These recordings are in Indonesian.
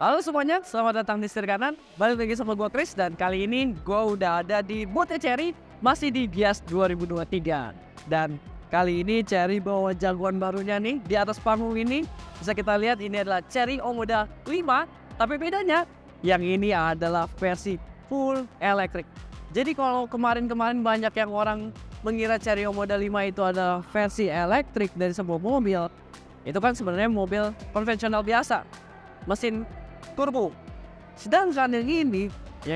Halo semuanya, selamat datang di setir kanan. Balik lagi sama gue Chris dan kali ini gue udah ada di booth Cherry, masih di Gias 2023. Dan kali ini Cherry bawa jagoan barunya nih di atas panggung ini. Bisa kita lihat ini adalah Cherry Omoda 5, tapi bedanya yang ini adalah versi full electric. Jadi kalau kemarin-kemarin banyak yang orang mengira Cherry Omoda 5 itu adalah versi elektrik dari sebuah mobil, itu kan sebenarnya mobil konvensional biasa, mesin turbo. Sedangkan yang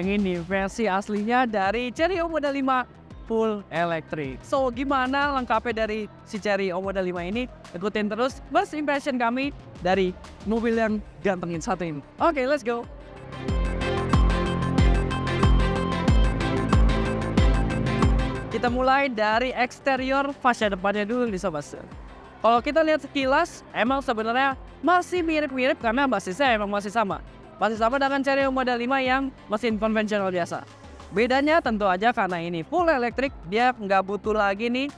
ini versi aslinya dari Cherry Omoda 5 full electric. So gimana lengkapnya dari si Cherry Omoda 5 ini? Ikutin terus first impression kami dari mobil yang gantengin satu ini. Oke, let's go. Kita mulai dari eksterior fascia depannya dulu nih sobat. Kalau kita lihat sekilas, emang sebenarnya masih mirip-mirip karena basisnya emang masih sama. Masih sama dengan Cherry Omoda 5 yang mesin konvensional biasa. Bedanya tentu aja karena ini full electric, dia nggak butuh lagi nih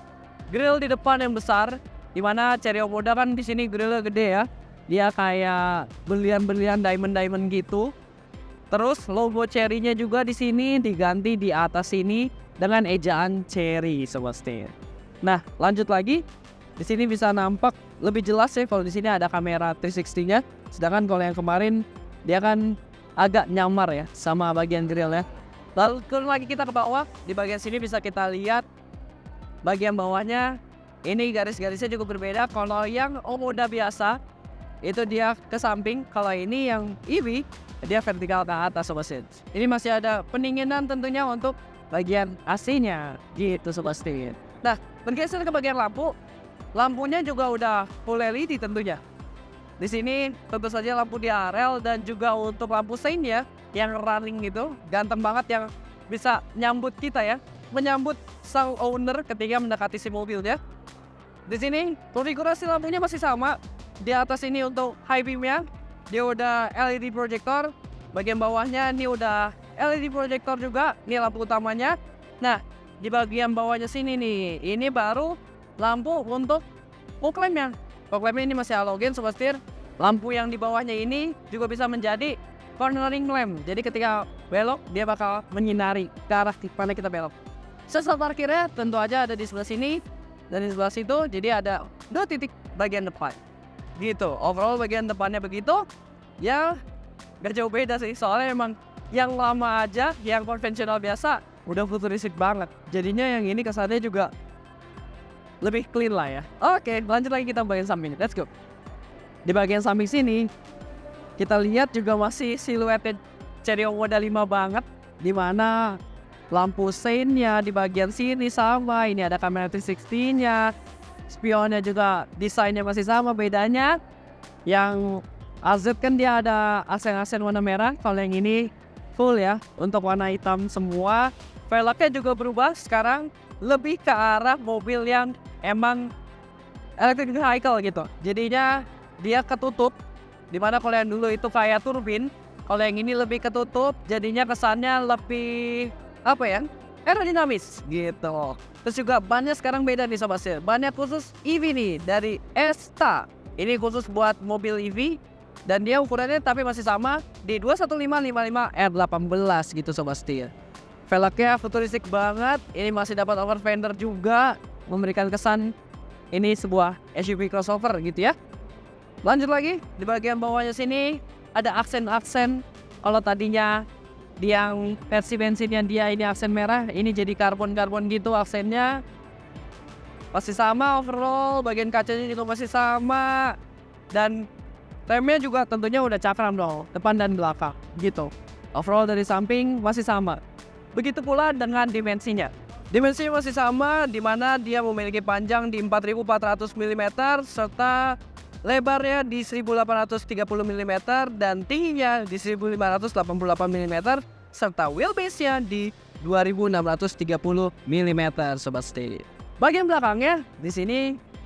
grill di depan yang besar. Dimana Cherry Omoda kan di sini grillnya gede ya. Dia kayak berlian-berlian diamond gitu. Terus logo Cherry-nya juga di sini diganti di atas sini dengan ejaan Cherry sobat setir. Nah, lanjut lagi. Di sini bisa nampak lebih jelas ya kalau di sini ada kamera 360-nya. Sedangkan kalau yang kemarin dia kan agak nyamar ya sama bagian grill ya. Lalu turun lagi kita ke bawah. Di bagian sini bisa kita lihat bagian bawahnya ini garis-garisnya cukup berbeda. Kalau yang Omoda biasa itu dia ke samping. Kalau ini yang EV dia vertikal ke atas sobat setir. Ini masih ada pendinginan tentunya untuk bagian AC-nya gitu sobat setir. Nah, bergeser ke bagian lampu. Lampunya juga udah full LED tentunya. Di sini tentu saja lampu DRL dan juga untuk lampu sein ya, yang running gitu, ganteng banget yang bisa nyambut kita ya, menyambut sang owner ketika mendekati si mobilnya. Di sini konfigurasi lampunya masih sama. Di atas ini untuk high beam-nya, dia udah LED projector. Bagian bawahnya ini udah LED projector juga, ini lampu utamanya. Nah, di bagian bawahnya sini nih, ini baru lampu untuk fog lamp-nya. Fog lamp ini masih halogen sobat setir. Lampu yang di bawahnya ini juga bisa menjadi cornering lamp. Jadi ketika belok dia bakal menyinari ke arah mana kita belok. Sensor parkirnya tentu aja ada di sebelah sini dan di sebelah situ. Jadi ada 2 titik bagian depan. Gitu. Overall bagian depannya begitu. Ya gak jauh beda sih. Soalnya emang yang lama aja, yang konvensional biasa udah futuristik banget. Jadinya yang ini kesannya juga lebih clean lah ya. Oke, lanjut lagi kita bagian samping. Let's go. Di bagian samping sini kita lihat juga masih siluetnya Cherry Omoda 5 banget, dimana lampu seinnya di bagian sini sama. Ini ada kamera 360-nya. Spionnya juga desainnya masih sama. Bedanya yang AZ kan dia ada asen-asen warna merah. Kalau yang ini full ya untuk warna hitam semua. Velgnya juga berubah sekarang lebih ke arah mobil yang emang electric vehicle gitu. Jadinya dia ketutup. Dimana kalau yang dulu itu kayak turbin, kalau yang ini lebih ketutup. Jadinya kesannya lebih apa ya, aerodinamis gitu. Terus juga bannya sekarang beda nih sobat setir. Bannya khusus EV nih dari Esta. Ini khusus buat mobil EV. Dan dia ukurannya tapi masih sama di 21555 R18 gitu sobat setir. Velgnya futuristik banget. Ini masih dapat over fender juga, memberikan kesan ini sebuah SUV crossover gitu ya. Lanjut lagi di bagian bawahnya sini ada aksen-aksen. Kalau tadinya di yang versi bensinnya dia ini aksen merah, ini jadi karbon-karbon gitu aksennya. Masih sama overall, bagian kacanya juga masih sama. Dan remnya juga tentunya udah cakram dong, depan dan belakang gitu. Overall dari samping masih sama. Begitu pula dengan dimensinya. Dimensinya masih sama, di mana dia memiliki panjang di 4400 mm serta lebarnya di 1830 mm dan tingginya di 1588 mm serta wheelbase-nya di 2630 mm sobat setir. Bagian belakangnya di sini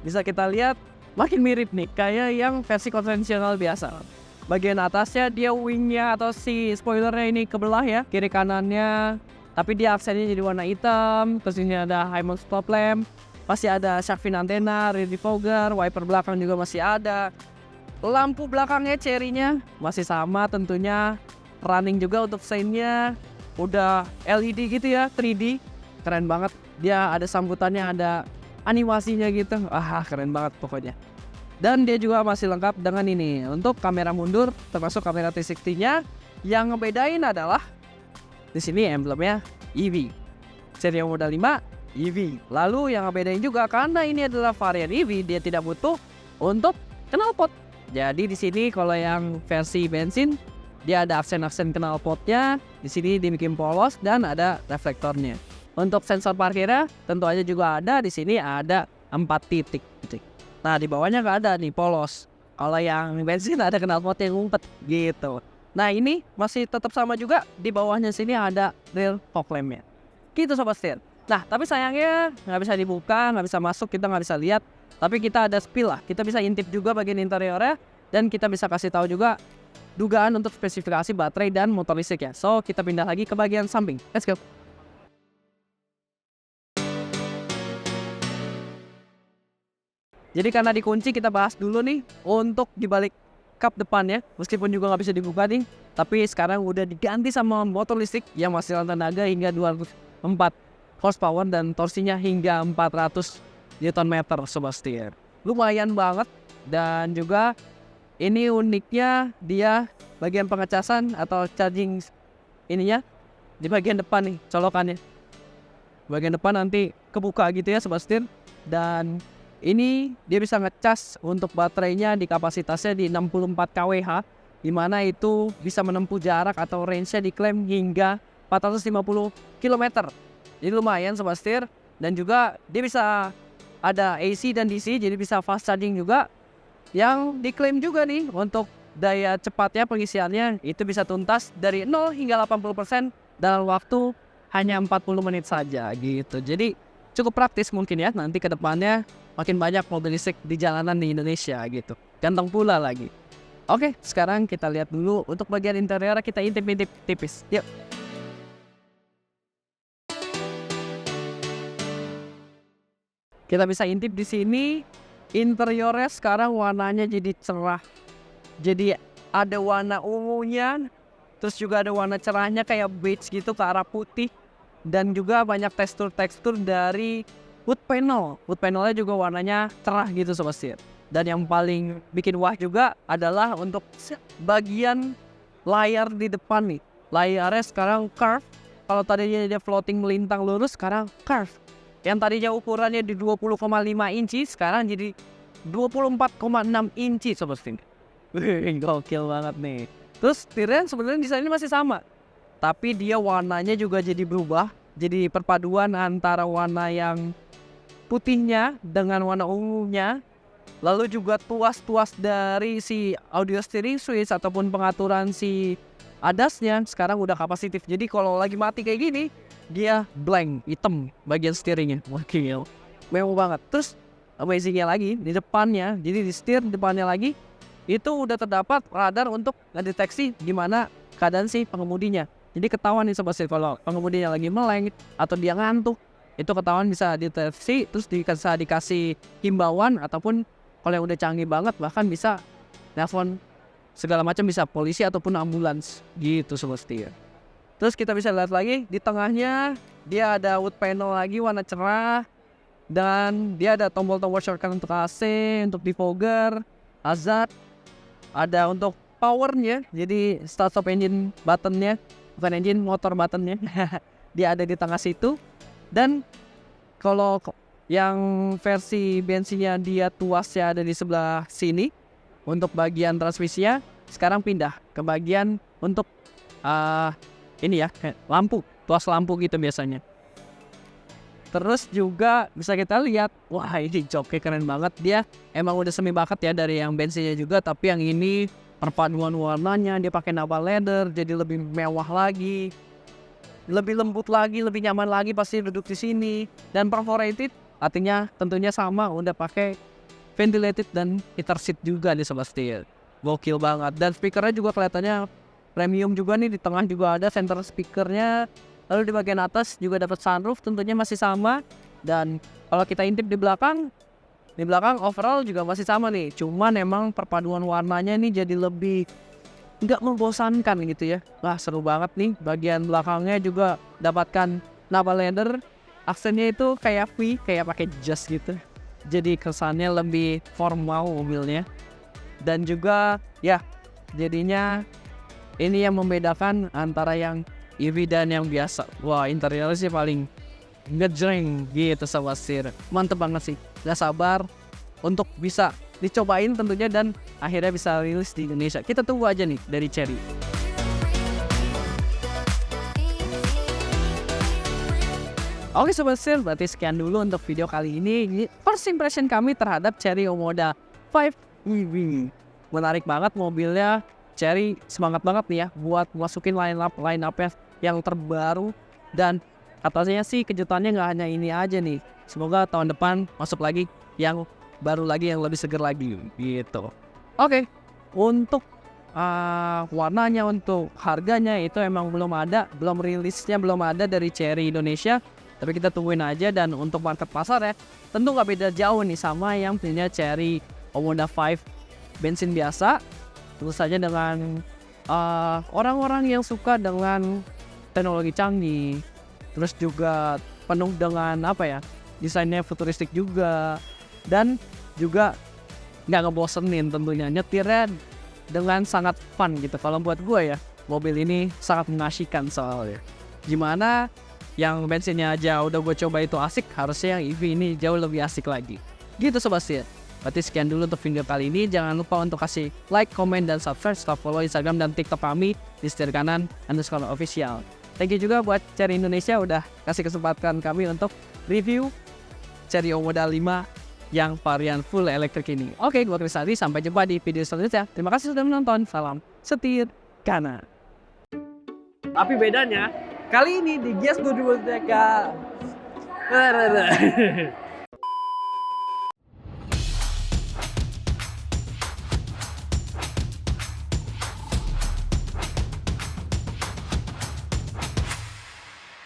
bisa kita lihat makin mirip nih kayak yang versi konvensional biasa. Bagian atasnya dia wingnya atau si spoilernya ini kebelah ya, kiri kanannya. Tapi dia aksennya jadi warna hitam. Terus ini ada high mount stop lamp. Masih ada shark fin antena, rear defogger, wiper belakang juga masih ada. Lampu belakangnya cherry-nya masih sama tentunya. Running juga untuk sein-nya. Udah LED gitu ya, 3D. Keren banget. Dia ada sambutannya, ada animasinya gitu. Keren banget pokoknya. Dan dia juga masih lengkap dengan ini. Untuk kamera mundur termasuk kamera 360-nya. Yang ngebedain adalah di sini emblemnya EV. Seri model 5 EV. Lalu yang ngebedain juga karena ini adalah varian EV, dia tidak butuh untuk knalpot. Jadi di sini kalau yang versi bensin dia ada aksen-aksen knalpotnya. Di sini dibikin polos dan ada reflektornya. Untuk sensor parkirnya tentu aja juga ada. Di sini ada 4 titik. Nah di bawahnya nggak ada nih, polos. Kalau yang bensin ada knalpot yang ngumpet gitu. Nah ini masih tetap sama juga. Di bawahnya sini ada rear fog lamp-nya. Gitu sobat setir. Nah tapi sayangnya nggak bisa dibuka, nggak bisa masuk, kita nggak bisa lihat. Tapi kita ada spill lah. Kita bisa intip juga bagian interiornya. Dan kita bisa kasih tahu juga dugaan untuk spesifikasi baterai dan motor listrik ya. So kita pindah lagi ke bagian samping. Let's go. Jadi karena dikunci, kita bahas dulu nih untuk dibalik kap depannya. Meskipun juga nggak bisa dibuka nih, tapi sekarang udah diganti sama motor listrik yang menghasilkan tenaga hingga 204 horsepower dan torsinya hingga 400 Nm sobat setir. Lumayan banget. Dan juga ini uniknya dia bagian pengecasan atau charging ininya di bagian depan nih, colokannya. Bagian depan nanti kebuka gitu ya sobat setir. Dan ini dia bisa ngecas untuk baterainya di kapasitasnya di 64 kWh, dimana itu bisa menempuh jarak atau range-nya diklaim hingga 450 km. Jadi lumayan sobat setir. Dan juga dia bisa ada AC dan DC, jadi bisa fast charging juga. Yang diklaim juga nih untuk daya cepatnya pengisiannya itu bisa tuntas dari 0 hingga 80% dalam waktu hanya 40 menit saja gitu. Jadi cukup praktis mungkin ya nanti ke depannya makin banyak mobil listrik di jalanan di Indonesia gitu. Ganteng pula lagi. Oke, sekarang kita lihat dulu untuk bagian interior, kita intip-intip tipis. Yuk. Kita bisa intip di sini. Interiornya sekarang warnanya jadi cerah. Jadi ada warna ungunya, terus juga ada warna cerahnya kayak beige gitu ke arah putih. Dan juga banyak tekstur-tekstur dari wood panel. Wood panelnya juga warnanya cerah gitu sobat setir. Dan yang paling bikin wah juga adalah untuk bagian layar di depan nih. Layarnya sekarang curve. Kalau tadinya dia floating melintang lurus, sekarang curve. Yang tadinya ukurannya di 20,5 inci, sekarang jadi 24,6 inci sobat setir. Gokil banget nih. Terus setirnya sebenarnya desainnya masih sama, tapi dia warnanya juga jadi berubah. Jadi perpaduan antara warna yang putihnya dengan warna ungunya. Lalu juga tuas-tuas dari si audio steering switch ataupun pengaturan si ADAS-nya sekarang udah kapasitif. Jadi kalau lagi mati kayak gini, dia blank, hitam bagian steeringnya. Wakil, mewah banget. Terus amazingnya lagi di depannya, jadi di setir depannya lagi itu udah terdapat radar untuk ngedeteksi gimana keadaan si pengemudinya. Jadi ketahuan nih sobat setir kalau pengemudinya lagi meleng atau dia ngantuk, itu ketahuan bisa dideteksi. Terus dikasih himbauan ataupun kalau yang udah canggih banget bahkan bisa nelfon segala macam, bisa polisi ataupun ambulans gitu sobat setir. Terus kita bisa lihat lagi di tengahnya dia ada wood panel lagi warna cerah. Dan dia ada tombol-tombol shortcut untuk AC, untuk defogger, hazard. Ada untuk powernya, jadi start stop engine buttonnya, bukan engine, motor buttonnya. Dia ada di tengah situ. Dan kalau yang versi bensinnya dia tuasnya ada di sebelah sini. Untuk bagian transmisinya sekarang pindah ke bagian untuk ini ya, lampu, tuas lampu gitu biasanya. Terus juga bisa kita lihat, wah ini joknya keren banget. Dia emang udah semi bakat ya dari yang bensinnya juga, tapi yang ini perpaduan warnanya dia pakai napa leather, jadi lebih mewah lagi, lebih lembut lagi, lebih nyaman lagi pasti duduk di sini. Dan perforated artinya tentunya sama, udah pakai ventilated dan heater seat juga di sobat setir. Gokil banget. Dan speakernya juga kelihatannya premium juga nih, di tengah juga ada center speakernya. Lalu di bagian atas juga dapat sunroof, tentunya masih sama. Dan kalau kita intip di belakang, Di belakang overall juga masih sama nih, cuman emang perpaduan warnanya ini jadi lebih nggak membosankan gitu ya. Wah seru banget nih, bagian belakangnya juga dapatkan napa leather, aksennya itu kayak V, kayak pakai jas gitu. Jadi kesannya lebih formal mobilnya. Dan juga ya jadinya ini yang membedakan antara yang EV dan yang biasa. Wah interiornya sih paling ngejreng gitu sobat setir. Mantep banget sih, gak sabar untuk bisa dicobain tentunya dan akhirnya bisa rilis di Indonesia. Kita tunggu aja nih dari Chery. Oke sobat setir, berarti sekian dulu untuk video kali ini. First impression kami terhadap Chery Omoda 5 EV. Menarik banget mobilnya. Chery semangat banget nih ya buat masukin line-up-nya yang terbaru. Dan katanya sih kejutannya nggak hanya ini aja nih. Semoga tahun depan masuk lagi yang baru lagi, yang lebih seger lagi gitu. Oke, untuk warnanya, untuk harganya itu emang belum ada, belum rilisnya belum ada dari Chery Indonesia. Tapi kita tungguin aja. Dan untuk market pasar ya, tentu nggak beda jauh nih sama yang punya Chery Omoda 5 bensin biasa. Tentu saja dengan orang-orang yang suka dengan teknologi canggih, terus juga penuh dengan desainnya futuristik juga, dan juga nggak ngebosenin tentunya, nyetirnya dengan sangat fun gitu. Kalau buat gue ya, mobil ini sangat mengasihkan soalnya. Gimana yang bensinnya aja udah gue coba itu asik, harusnya yang EV ini jauh lebih asik lagi gitu sobat setir. Berarti sekian dulu untuk video kali ini. Jangan lupa untuk kasih like, comment, dan subscribe, serta follow Instagram dan TikTok kami di setirkanan_official. Thank you juga buat Chery Indonesia udah kasih kesempatan kami untuk review Chery Omoda 5 yang varian full elektrik ini. Oke, gue Chris Adi, sampai jumpa di video selanjutnya. Terima kasih sudah menonton. Salam setir kanan. Tapi bedanya kali ini di Gias 223